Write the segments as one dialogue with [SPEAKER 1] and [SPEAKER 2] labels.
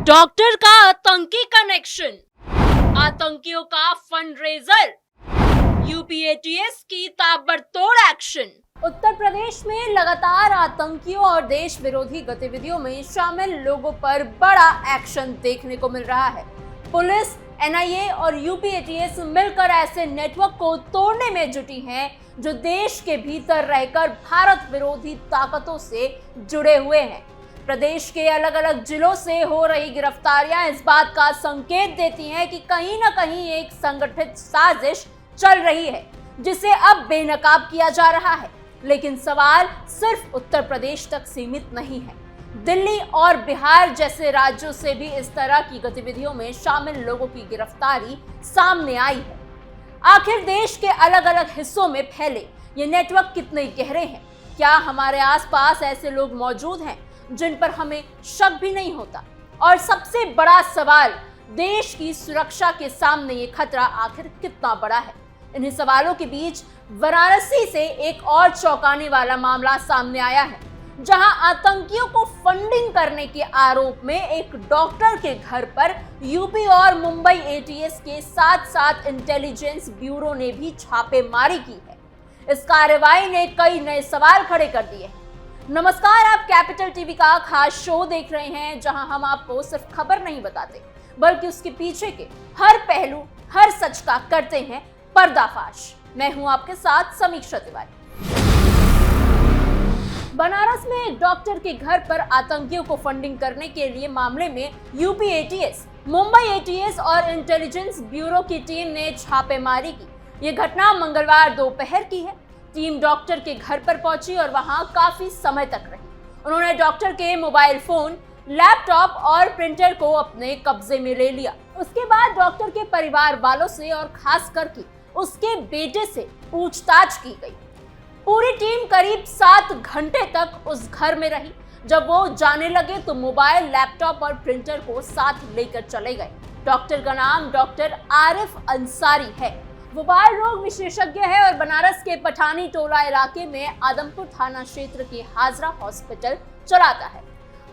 [SPEAKER 1] Doctor का आतंकी connection, आतंकियों का फंडरेजर, यूपीएटीएस की ताबड़तोड़ एक्शन। उत्तर प्रदेश में लगातार आतंकियों और देश विरोधी गतिविधियों में शामिल लोगों पर बड़ा एक्शन देखने को मिल रहा है। पुलिस, एनआईए और यूपीएटीएस मिलकर ऐसे नेटवर्क को तोड़ने में जुटी हैं जो देश के भीतर रहकर भारत विरोधी ताकतों से जुड़े हुए हैं। प्रदेश के अलग अलग जिलों से हो रही गिरफ्तारियां इस बात का संकेत देती हैं कि कहीं ना कहीं एक संगठित साजिश चल रही है जिसे अब बेनकाब किया जा रहा है। लेकिन सवाल सिर्फ उत्तर प्रदेश तक सीमित नहीं है। दिल्ली और बिहार जैसे राज्यों से भी इस तरह की गतिविधियों में शामिल लोगों की गिरफ्तारी सामने आई है। आखिर देश के अलग अलग हिस्सों में फैले ये नेटवर्क कितने गहरे हैं? क्या हमारे आसपास ऐसे लोग मौजूद हैं जिन पर हमें शक भी नहीं होता? और सबसे बड़ा सवाल, देश की सुरक्षा के सामने ये खतरा आखिर कितना बड़ा है? इन्हीं सवालों के बीच वाराणसी से एक और चौंकाने वाला मामला सामने आया है, जहां आतंकियों को फंडिंग करने के आरोप में एक डॉक्टर के घर पर यूपी और मुंबई एटीएस के साथ साथ इंटेलिजेंस ब्यूरो ने भी छापेमारी की है। इस कार्रवाई ने कई नए सवाल खड़े कर दिए हैं। नमस्कार, आप कैपिटल टीवी का खास शो देख रहे हैं, जहां हम आपको सिर्फ खबर नहीं बताते बल्कि उसके पीछे के हर पहलू, हर सच का करते हैं पर्दाफाश। मैं हूं आपके साथ समीक्षा तिवारी। बनारस में एक डॉक्टर के घर पर आतंकियों को फंडिंग करने के लिए मामले में यूपी एटीएस, मुंबई एटीएस और इंटेलिजेंस ब्यूरो की टीम ने छापेमारी की। ये घटना मंगलवार दोपहर की है। टीम डॉक्टर के घर पर पहुंची और वहां काफी समय तक रही। उन्होंने डॉक्टर के मोबाइल फोन, लैपटॉप और प्रिंटर को अपने कब्जे में ले लिया। उसके बाद डॉक्टर के परिवार वालों से और खास करके उसके बेटे से पूछताछ की गई। पूरी टीम करीब 7 घंटे तक उस घर में रही। जब वो जाने लगे तो मोबाइल, लैपटॉप और प्रिंटर को साथ लेकर चले गए। डॉक्टर का नाम डॉक्टर आरिफ अंसारी है। वो बाल रोग विशेषज्ञ है और बनारस के पठानी टोला इलाके में आदमपुर थाना क्षेत्र के हाजरा हॉस्पिटल चलाता है।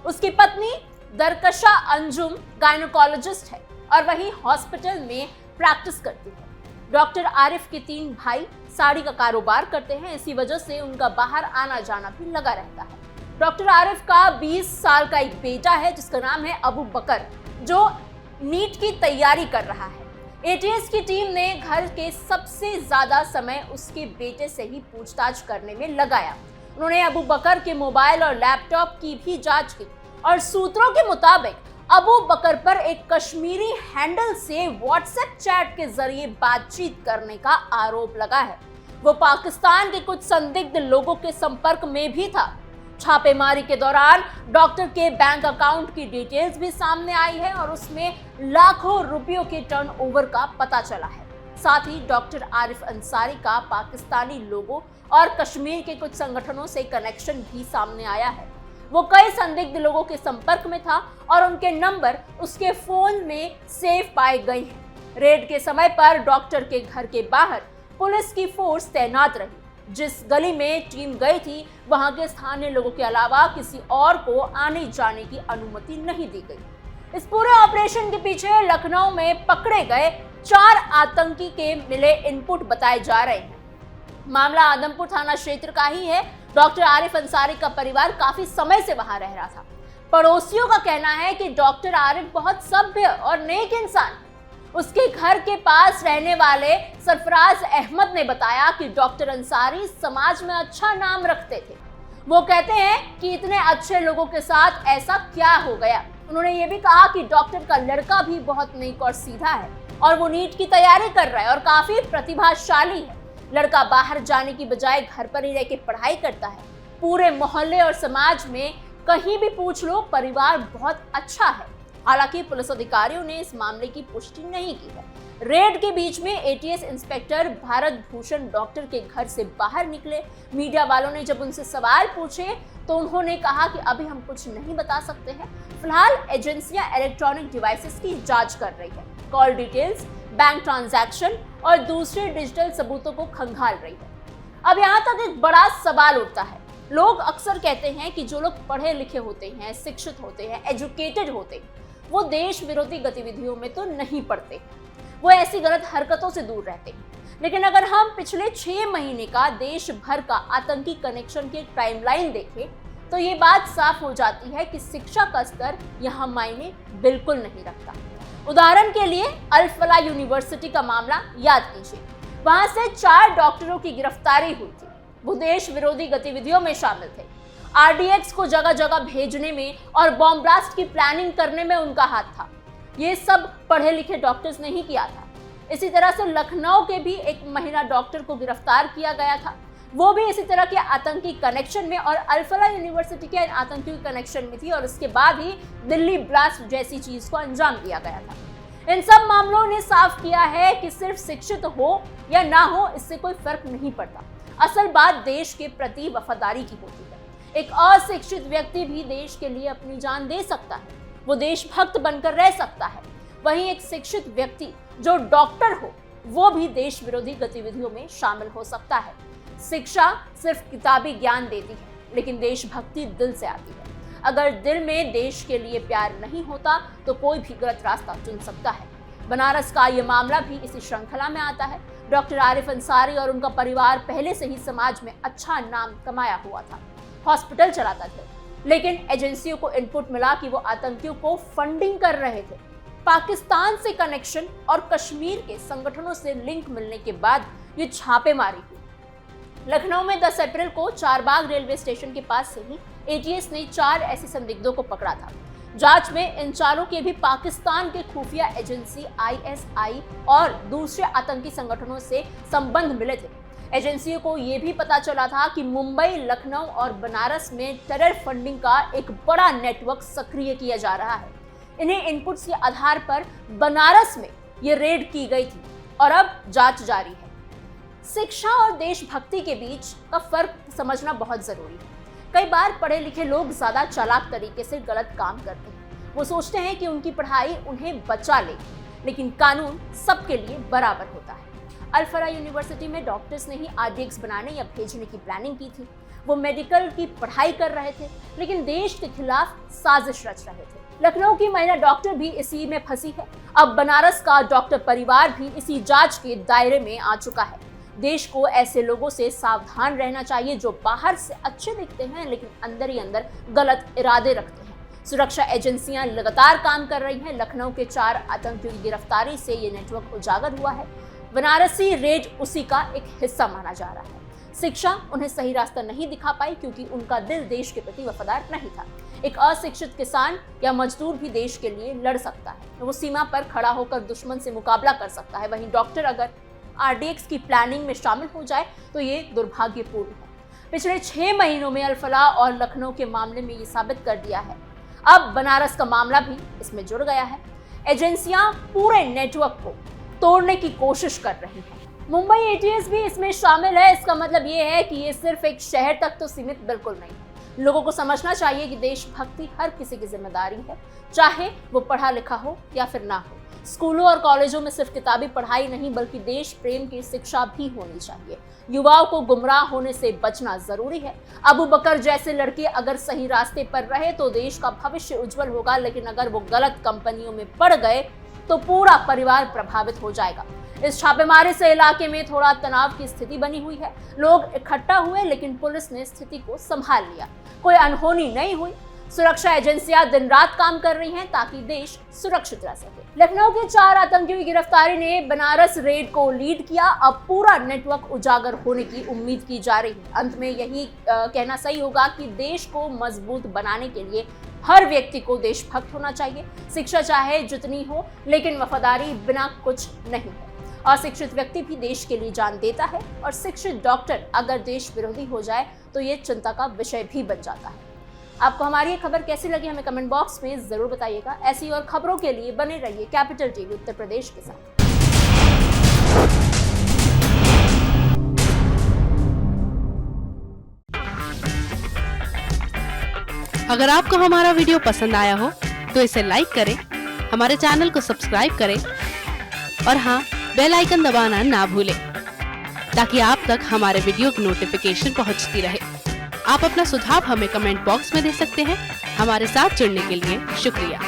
[SPEAKER 1] उसकी पत्नी दरकशा अंजुम गायनोकोलॉजिस्ट है और वही हॉस्पिटल में प्रैक्टिस करती है। डॉक्टर आरिफ के 3 भाई साड़ी का कारोबार करते हैं, इसी वजह से उनका बाहर आना जाना भी लगा रहता है। डॉक्टर आरिफ का 20 साल का एक बेटा है जिसका नाम है अबू बकर, जो नीट की तैयारी कर रहा है। एटीएस की टीम ने घर के सबसे ज्यादा समय उसके बेटे से ही पूछताछ करने में लगाया। उन्होंने अबू बकर के मोबाइल और लैपटॉप की भी जांच की और सूत्रों के मुताबिक अबू बकर पर एक कश्मीरी हैंडल से व्हाट्सएप चैट के जरिए बातचीत करने का आरोप लगा है। वो पाकिस्तान के कुछ संदिग्ध लोगों के संपर्क में भी था। छापेमारी के दौरान डॉक्टर के बैंक अकाउंट की डिटेल्स भी सामने आई है और उसमें लाखों रुपयों के टर्नओवर का पता चला है। साथ ही डॉक्टर आरिफ अंसारी का पाकिस्तानी लोगों और कश्मीर के कुछ संगठनों से कनेक्शन भी सामने आया है। वो कई संदिग्ध लोगों के संपर्क में था और उनके नंबर उसके फोन में सेव पाए गए हैं। रेड के समय पर डॉक्टर के घर के बाहर पुलिस की फोर्स तैनात रही। जिस गली में टीम गई थी वहां के स्थानीय लोगों के अलावा किसी और को आने जाने की अनुमति नहीं दी गई। इस पूरे ऑपरेशन के पीछे लखनऊ में पकड़े गए 4 आतंकी के मिले इनपुट बताए जा रहे हैं। मामला आदमपुर थाना क्षेत्र का ही है। डॉक्टर आरिफ अंसारी का परिवार काफी समय से वहां रह रहा था। पड़ोसियों का कहना है कि डॉक्टर आरिफ बहुत सभ्य और नेक इंसान। उसके घर के पास रहने वाले सरफराज अहमद ने बताया कि डॉक्टर अंसारी समाज में अच्छा नाम रखते थे। वो कहते हैं कि इतने अच्छे लोगों के साथ ऐसा क्या हो गया। उन्होंने ये भी कहा कि डॉक्टर का लड़का भी बहुत नेक और सीधा है और वो नीट की तैयारी कर रहा है और काफी प्रतिभाशाली है। लड़का बाहर जाने की बजाय घर पर ही रह के पढ़ाई करता है। पूरे मोहल्ले और समाज में कहीं भी पूछ लो, परिवार बहुत अच्छा है। हालांकि पुलिस अधिकारियों ने इस मामले की पुष्टि नहीं की है। रेड के बीच में ATS inspector Bharat Bhushan doctor के घर से बाहर निकले। मीडिया वालों ने जब उनसे सवाल पूछे तो उन्होंने कहा कि अभी हम कुछ नहीं बता सकते हैं। फिलहाल एजेंसियां इलेक्ट्रॉनिक डिवाइसेस की जांच कर रही है। कॉल डिटेल्स, बैंक ट्रांजैक्शन और दूसरे डिजिटल सबूतों को खंगाल रही है। अब यहाँ तक एक बड़ा सवाल उठता है। लोग अक्सर कहते हैं कि जो लोग पढ़े लिखे होते हैं, शिक्षित होते हैं, एजुकेटेड होते हैं, वो देश विरोधी गतिविधियों में तो नहीं पड़ते, वो ऐसी गलत हरकतों से दूर रहते। लेकिन अगर हम पिछले 6 महीने का देश भर का आतंकी कनेक्शन की टाइमलाइन देखें तो ये बात साफ हो जाती है कि शिक्षा का स्तर यहाँ मायने बिल्कुल नहीं रखता। उदाहरण के लिए अल फलाह यूनिवर्सिटी का मामला याद कीजिए। वहां से 4 डॉक्टरों की गिरफ्तारी हुई थी। वो देश विरोधी गतिविधियों में शामिल थे। RDX को जगह जगह भेजने में और बॉम्ब ब्लास्ट की प्लानिंग करने में उनका हाथ था। ये सब पढ़े लिखे डॉक्टर्स ने ही किया था। इसी तरह से लखनऊ के भी एक महिला डॉक्टर को गिरफ्तार किया गया था। वो भी इसी तरह के आतंकी कनेक्शन में और अल फलाह यूनिवर्सिटी के आतंकी कनेक्शन में थी और उसके बाद ही दिल्ली ब्लास्ट जैसी चीज को अंजाम दिया गया था। इन सब मामलों ने साफ किया है कि सिर्फ शिक्षित हो या ना हो इससे कोई फर्क नहीं पड़ता। असल बात देश के प्रति वफादारी की होती है। एक अशिक्षित व्यक्ति भी देश के लिए अपनी जान दे सकता है, वो देशभक्त बनकर रह सकता है। वहीं एक शिक्षित व्यक्ति जो डॉक्टर हो वो भी देश विरोधी गतिविधियों में शामिल हो सकता है। शिक्षा सिर्फ किताबी ज्ञान देती है, लेकिन देशभक्ति दिल से आती है। अगर दिल में देश के लिए प्यार नहीं होता तो कोई भी गलत रास्ता चुन सकता है। बनारस का ये मामला भी इसी श्रृंखला में आता है। डॉक्टर आरिफ अंसारी और उनका परिवार पहले से ही समाज में अच्छा नाम कमाया हुआ था, हॉस्पिटल चलाता थे, लेकिन एजेंसियों को इनपुट मिला कि वो आतंकियों को फंडिंग कर रहे थे। पाकिस्तान से कनेक्शन और कश्मीर के संगठनों से लिंक मिलने के बाद ये छापेमारी हुई। लखनऊ में 10 अप्रैल को चारबाग रेलवे स्टेशन के पास से ही ATS ने 4 ऐसे संदिग्धों को पकड़ा था। जांच में इन चारों के भी पाकिस्तान के खुफिया एजेंसी ISI और दूसरे आतंकी संगठनों से संबंध मिले थे। एजेंसियों को यह भी पता चला था कि मुंबई, लखनऊ और बनारस में टेरर फंडिंग का एक बड़ा नेटवर्क सक्रिय किया जा रहा है। इन्हें इनपुट्स के आधार पर बनारस में ये रेड की गई थी और अब जांच जारी है। शिक्षा और देशभक्ति के बीच का फर्क समझना बहुत जरूरी है। कई बार पढ़े लिखे लोग ज्यादा चालाक तरीके से गलत काम करते हैं। वो सोचते हैं कि उनकी पढ़ाई उन्हें बचा लेगी, लेकिन कानून सबके लिए बराबर होता है। अल फलाह यूनिवर्सिटी में डॉक्टर्स ने ही RDX बनाने या भेजने की प्लानिंग की थी। वो मेडिकल की पढ़ाई कर रहे थे, लेकिन देश के खिलाफ साजिश रच रहे थे। लखनऊ की महिला डॉक्टर भी इसी में फंसी है। अब बनारस का डॉक्टर परिवार भी इसी जांच के दायरे में आ चुका है। देश को ऐसे लोगों से सावधान रहना चाहिए जो बाहर से अच्छे दिखते हैं लेकिन अंदर ही अंदर गलत इरादे रखते हैं। सुरक्षा एजेंसियां लगातार काम कर रही हैं। लखनऊ के 4 आतंकियों की गिरफ्तारी से ये नेटवर्क उजागर हुआ है। बनारसी रेड उसी का एक हिस्सा माना जा रहा है। शिक्षा उन्हें सही रास्ता नहीं दिखा पाई क्योंकि उनका दिल देश के प्रति वफादार नहीं था। एक अशिक्षित किसान या मजदूर भी देश के लिए लड़ सकता है, वो सीमा पर खड़ा होकर दुश्मन से मुकाबला कर सकता है। वहीं डॉक्टर अगर RDX की प्लानिंग में शामिल हो जाए तो ये दुर्भाग्यपूर्ण है। पिछले 6 महीनों में अल फलाह और लखनऊ के मामले में ये साबित कर दिया है। अब बनारस का मामला भी इसमें जुड़ गया है। एजेंसियां पूरे नेटवर्क को तोड़ने की कोशिश कर रही हैं। मुंबई ATS भी इसमें शामिल है। इसका मतलब ये है कि ये सिर्फ एक शहर तक तो सीमित बिल्कुल नहीं है। लोगों को समझना चाहिए कि देशभक्ति हर किसी की जिम्मेदारी है, चाहे वो पढ़ा लिखा हो या फिर ना हो। स्कूलों और कॉलेजों में सिर्फ किताबी पढ़ाई नहीं बल्कि देश प्रेम की शिक्षा भी होनी चाहिए। युवाओं को गुमराह होने से बचना जरूरी है। अबू बकर जैसे लड़के अगर सही रास्ते पर रहे तो देश का भविष्य उज्जवल होगा, लेकिन अगर वो गलत कंपनियों में पड़ गए तो पूरा परिवार प्रभावित हो जाएगा। इस छापेमारी से इलाके में थोड़ा तनाव की स्थिति बनी हुई है। लोग इकट्ठा हुए लेकिन पुलिस ने स्थिति को संभाल लिया। कोई अनहोनी नहीं हुई। सुरक्षा एजेंसियां दिन रात काम कर रही हैं ताकि देश सुरक्षित रह सके। लखनऊ के 4 आतंकियों की गिरफ्तारी ने बनारस रेड को लीड किया। अब पूरा नेटवर्क उजागर होने की उम्मीद की जा रही है। अंत में यही कहना सही होगा कि देश को मजबूत बनाने के लिए हर व्यक्ति को देशभक्त होना चाहिए। शिक्षा चाहे जितनी हो, लेकिन वफादारी बिना कुछ नहीं है। अशिक्षित व्यक्ति भी देश के लिए जान देता है और शिक्षित डॉक्टर अगर देश विरोधी हो जाए तो ये चिंता का विषय भी बन जाता है। आपको हमारी ये खबर कैसी लगी हमें कमेंट बॉक्स में जरूर बताइएगा। ऐसी और खबरों के लिए बने रहिए कैपिटल टीवी उत्तर प्रदेश के साथ।
[SPEAKER 2] अगर आपको हमारा वीडियो पसंद आया हो तो इसे लाइक करें, हमारे चैनल को सब्सक्राइब करें और हाँ, बेल आइकन दबाना ना भूलें ताकि आप तक हमारे वीडियो की नोटिफिकेशन पहुंचती रहे। आप अपना सुझाव हमें कमेंट बॉक्स में दे सकते हैं। हमारे साथ जुड़ने के लिए शुक्रिया।